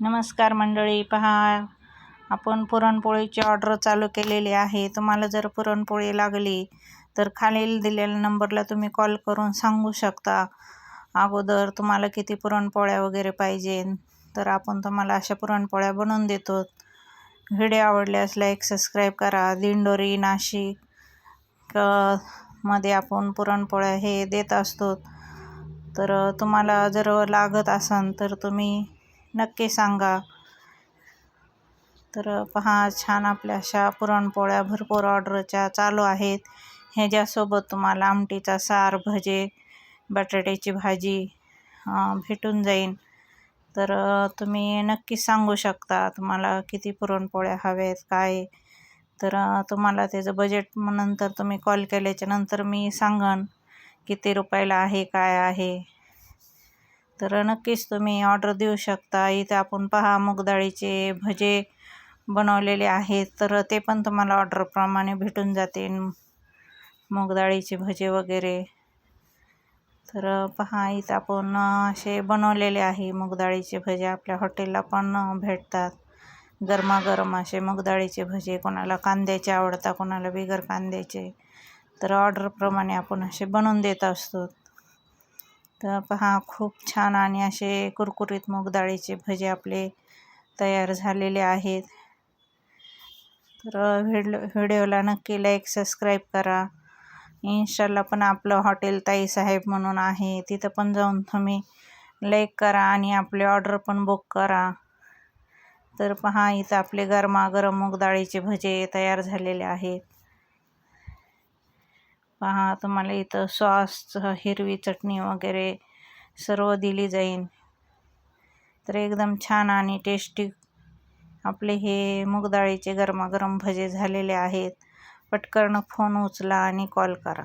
नमस्कार मंडळी, पहा आपण पुरणपोळीची ऑर्डर चालू केलेली आहे. तुम्हाला जर पुरणपोळी लागली तर खालील दिलेल्या नंबरला तुम्ही कॉल करून सांगू शकता अगोदर तुम्हाला किती पुरणपोळ्या वगैरे पाहिजे, तर आपण तुम्हाला अशा पुरणपोळ्या बनवून देतो. व्हिडिओ आवडल्यास लाईक सबस्क्राईब करा. दिंडोरी नाशिक मध्ये आपण पुरणपोळ्या हे देत असतो, तर तुम्हाला जर लागत असेल तर तुम्ही नक्की सांगा. तर पहा, छान आपल्या अशा पुरणपोळ्या भरपूर ऑर्डरच्या चालू आहेत. ह्याच्यासोबत तुम्हाला आमटीचा सार, भजे, बटाट्याची भाजी भेटून जाईल. तर तुम्ही नक्की सांगू शकता तुम्हाला किती पुरणपोळ्या हव्यात काय. तर तुम्हाला त्याचं बजेट नंतर तुम्ही कॉल केल्याच्या नंतर मी सांगन किती रुपयाला आहे काय आहे. तर नक्कीच तुम्ही ऑर्डर देऊ शकता. इथे आपण पहा मूग डाळीचे भजे बनवलेले आहेत, तर ते पण तुम्हाला ऑर्डरप्रमाणे भेटून जातील, मूग डाळीचे भजे वगैरे. तर पहा, इथं आपण असे बनवलेले आहे मूग डाळीचे भजे. आपल्या हॉटेलला पण भेटतात गरमागरम असे मूग डाळीचे भजे. कोणाला कांद्याचे आवडतात, कोणाला बिगर कांद्याचे. तर ऑर्डरप्रमाणे आपण असे बनवून देत असतो. तर पहा, खूप छान आणि असे कुरकुरीत मूग डाळीचे भजे आपले तयार झालेले आहेत. तर व्हिडिओला नक्की लाईक सबस्क्राईब करा. इंस्टाला पण आपलं हॉटेल ताई साहेब म्हणून आहे, तिथं पण जाऊन तुम्ही लाईक करा आणि आपले ऑर्डर पण बुक करा. तर पहा, इथं आपले गरमागरम मूग डाळीचे भजे तयार झालेले आहेत. पहा, तुम्हाला इथं सॉस, हिरवी चटणी वगैरे सर्व दिली जाईल. तर एकदम छान आणि टेस्टी आपले हे मूग डाळीचे गरमागरम भजे झालेले आहेत. पटकन फोन उचला आणि कॉल करा.